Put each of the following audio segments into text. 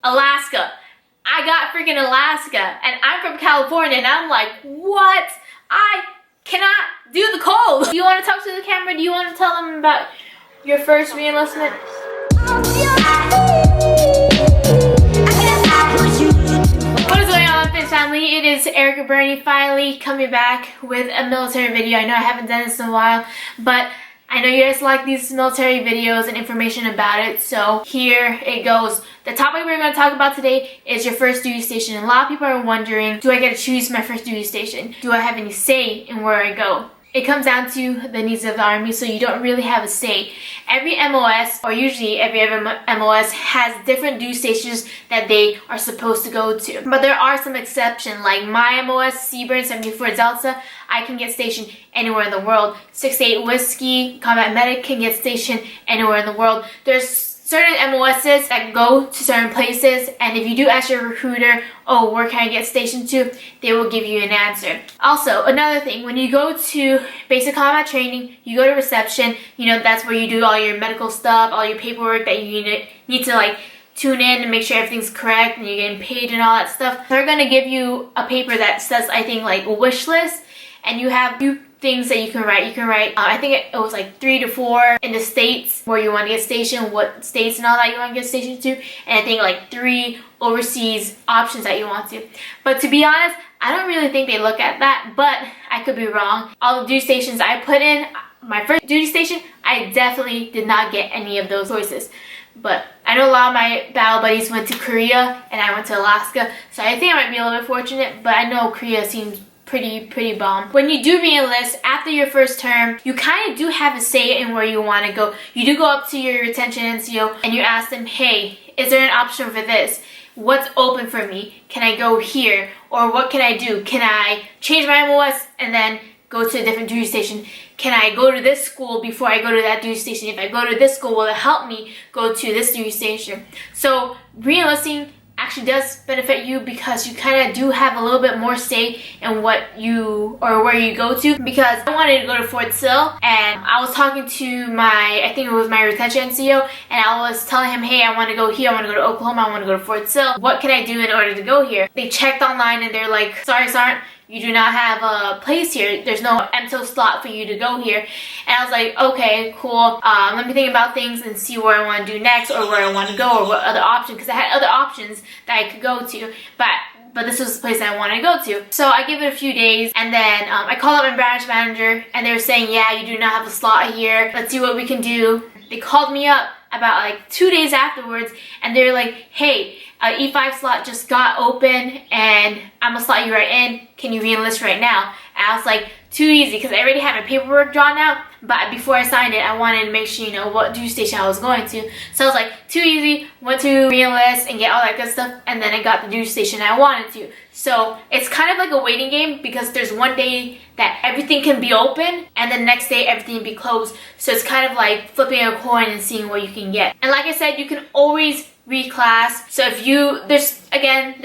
Alaska. I got freaking Alaska, and I'm from California, and I'm like, what? I cannot do the cold. Do you want to talk to the camera? Do you want to tell them about your first re-enlistment? What is going on, Fish family? It is Erica Bernie finally coming back with a military video. I know I haven't done this in a while, but I know you guys like these military videos and information about it, so here it goes. The topic we're going to talk about today is your first duty station. A lot of people are wondering, do I get to choose my first duty station? Do I have any say in where I go? It comes down to the needs of the Army, so you don't really have a say. Every MOS, or usually every other MOS, has different duty stations that they are supposed to go to. But there are some exceptions, like my MOS, Seaburn 74 Delta, I can get stationed anywhere in the world. 68 Whiskey, Combat Medic can get stationed anywhere in the world. There's certain MOSs that go to certain places, and if you do ask your recruiter, oh, where can I get stationed to, they will give you an answer. Also, another thing, when you go to basic combat training, you go to reception, you know, that's where you do all your medical stuff, all your paperwork that you need to like tune in and make sure everything's correct and you're getting paid and all that stuff. They're gonna give you a paper that says, I think, like a wish list, and you have few things that you can write. You can write, I think it was like 3 to 4 in the states where you want to get stationed, what states and all that you want to get stationed to, and I think like 3 overseas options that you want to. But to be honest, I don't really think they look at that, but I could be wrong. All the duty stations I put in, my first duty station, I definitely did not get any of those choices. But I know a lot of my battle buddies went to Korea and I went to Alaska, so I think I might be a little bit fortunate, but I know Korea seems pretty bomb. When you do re-enlist after your first term, you kind of do have a say in where you want to go. You do go up to your retention NCO and you ask them, hey, is there an option for this? What's open for me? Can I go here? Or what can I do? Can I change my MOS and then go to a different duty station? Can I go to this school before I go to that duty station? If I go to this school, will it help me go to this duty station? So re-enlisting actually does benefit you because you kind of do have a little bit more say in what you or where you go to. Because I wanted to go to Fort Sill, and I was talking to my, I think it was my retention NCO, and I was telling him, hey, I want to go here, I want to go to Oklahoma, I want to go to Fort Sill. What can I do in order to go here? They checked online and they're like, sorry, Sergeant, you do not have a place here. There's no MTO slot for you to go here. And I was like, okay, cool. Let me think about things and see where I want to do next, or where I want to go, or what other options, because I had other options that I could go to, but this was the place that I wanted to go to. So I gave it a few days, and then I called up my branch manager, and they were saying, yeah, you do not have a slot here. Let's see what we can do. They called me up about like 2 days afterwards, and they were like, hey, E5 slot just got open and I'm gonna slot you right in. Can you re-enlist right now? And I was like, too easy, because I already had my paperwork drawn out, but before I signed it, I wanted to make sure, you know, what duty station I was going to. So I was like, too easy, went to re-enlist and get all that good stuff, and then I got the duty station I wanted to. So it's kind of like a waiting game, because there's one day that everything can be open and the next day everything can be closed. So it's kind of like flipping a coin and seeing what you can get. And like I said, you can always reclass. So if you, there's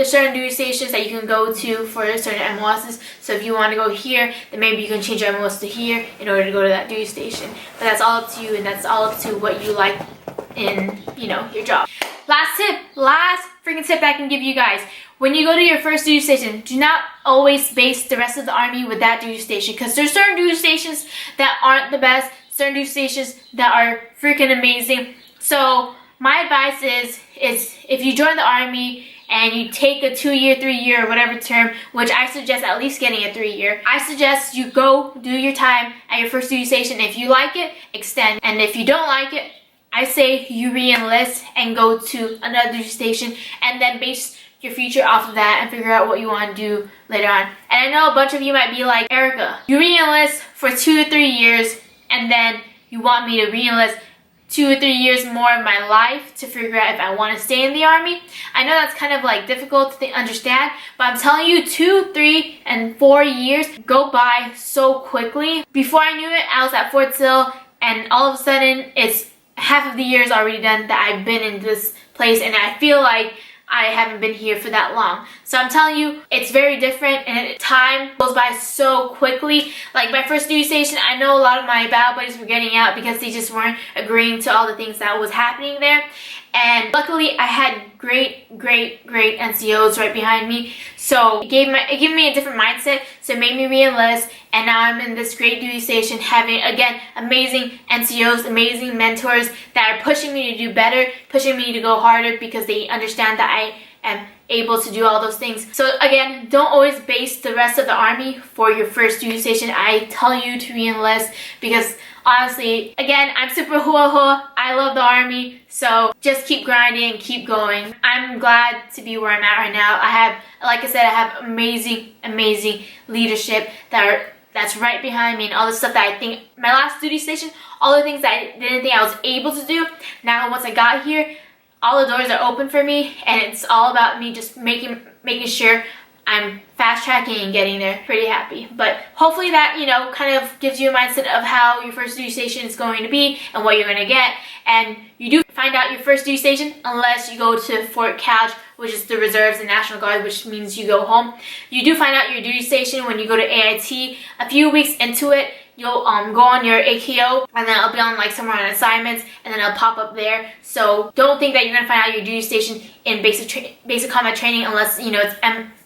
certain duty stations that you can go to for certain MOSs. So if you want to go here, then maybe you can change your MOS to here in order to go to that duty station. But that's all up to you, and that's all up to what you like in, you know, your job. Last freaking tip that I can give you guys. When you go to your first duty station, do not always base the rest of the Army with that duty station, because there's certain duty stations that aren't the best, certain duty stations that are freaking amazing. So my advice is if you join the Army and you take a 2-year, 3-year, or whatever term, which I suggest at least getting a 3-year, I suggest you go do your time at your first duty station. If you like it, extend. And if you don't like it, I say you re-enlist and go to another duty station, and then base your future off of that and figure out what you want to do later on. And I know a bunch of you might be like, Erica, you re-enlist for 2 to 3 years, and then you want me to re-enlist 2 or 3 years more of my life to figure out if I want to stay in the Army. I know that's kind of like difficult to understand, but I'm telling you, 2, 3, and 4 years go by so quickly. Before I knew it, I was at Fort Sill, and all of a sudden, it's half of the year is already done that I've been in this place, and I feel like I haven't been here for that long. So I'm telling you, it's very different, and time goes by so quickly. Like my first duty station, I know a lot of my battle buddies were getting out because they just weren't agreeing to all the things that was happening there. And luckily I had great NCOs right behind me, so it gave me a different mindset, so it made me re-enlist, and now I'm in this great duty station having, again, amazing NCOs, amazing mentors that are pushing me to do better, pushing me to go harder because they understand that I am able to do all those things. So again, don't always base the rest of the Army for your first duty station. I tell you to re-enlist because honestly, again, I'm super hua. I love the Army, so just keep grinding and keep going. I'm glad to be where I'm at right now. I have, like I said, I have amazing leadership that's right behind me, and all the stuff that I think my last duty station, all the things that I didn't think I was able to do, now once I got here, all the doors are open for me, and it's all about me just making sure I'm fast tracking and getting there. Pretty happy. But hopefully that, you know, kind of gives you a mindset of how your first duty station is going to be and what you're going to get. And you do find out your first duty station unless you go to Fort Couch, which is the reserves and National Guard, which means you go home. You do find out your duty station when you go to AIT. A few weeks into it, you'll go on your AKO, and then it'll be on like somewhere on assignments, and then it'll pop up there. So don't think that you're gonna find out your duty station in basic combat training unless, you know, it's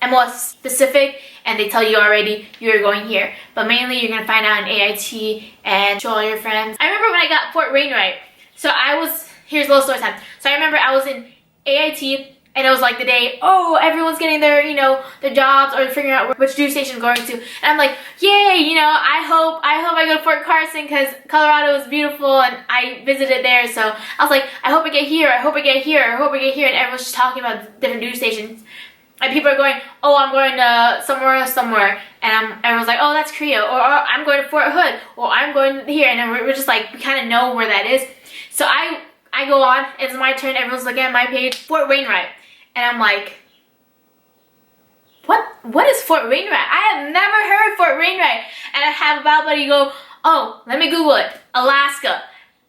MOS specific and they tell you already you're going here. But mainly you're gonna find out in AIT and show all your friends. I remember when I got Fort Wainwright. So here's a little story time. So I remember I was in AIT, and it was like the day, oh, everyone's getting their, you know, their jobs or figuring out which duty station going to. And I'm like, yay, you know, I hope I go to Fort Carson because Colorado is beautiful and I visited there. So I was like, I hope I get here, I hope I get here, I hope I get here. And everyone's just talking about different duty stations. And people are going, oh, I'm going to somewhere. And everyone's like, oh, that's Korea. Or I'm going to Fort Hood. Or I'm going here. And then we're just like, we kind of know where that is. So I go on, it's my turn, everyone's looking at my page, Fort Wainwright. And I'm like, what is Fort Wainwright? I have never heard Fort Wainwright. And I have a battle buddy go, oh, let me Google it. Alaska.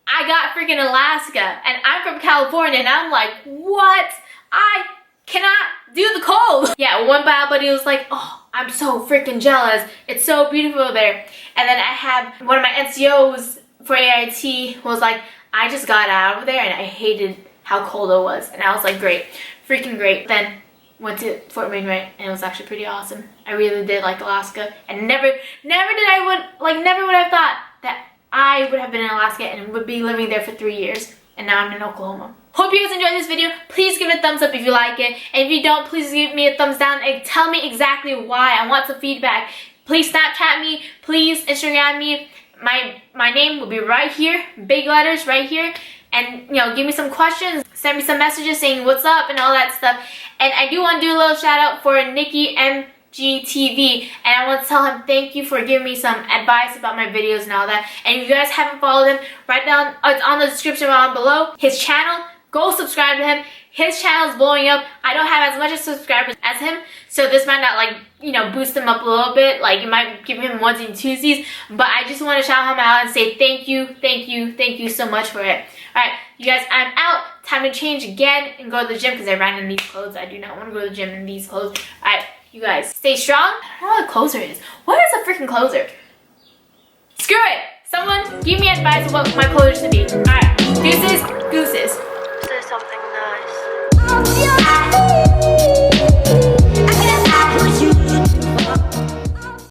I got freaking Alaska. And I'm from California. And I'm like, what? I cannot do the cold. Yeah, one battle buddy was like, oh, I'm so freaking jealous. It's so beautiful there. And then I have one of my NCOs for AIT was like, I just got out of there and I hated how cold it was. And I was like, great. Freaking great. Then went to Fort Wainwright and it was actually pretty awesome. I really did like Alaska, and never would have thought that I would have been in Alaska and would be living there for 3 years, and now I'm in Oklahoma. Hope you guys enjoyed this video. Please give it a thumbs up if you like it, and if you don't, please give me a thumbs down and tell me exactly why. I want some feedback. Please Snapchat me, please Instagram me. My name will be right here, big letters right here. And, you know, give me some questions, send me some messages saying what's up and all that stuff. And I do want to do a little shout out for Nicky MGTV, and I want to tell him thank you for giving me some advice about my videos and all that. And if you guys haven't followed him, right down, it's on the description down below, his channel, go subscribe to him. His channel is blowing up. I don't have as much subscribers as him, so this might not, like, you know, boost him up a little bit. Like, it might give him onesies and twosies, but I just want to shout him out and say thank you so much for it. Alright, you guys, I'm out. Time to change again and go to the gym because I ran in these clothes. I do not want to go to the gym in these clothes. Alright, you guys, stay strong. I don't know what a closer is. What is a freaking closer? Screw it. Someone give me advice on what my closer should be. Alright, deuces, gooses.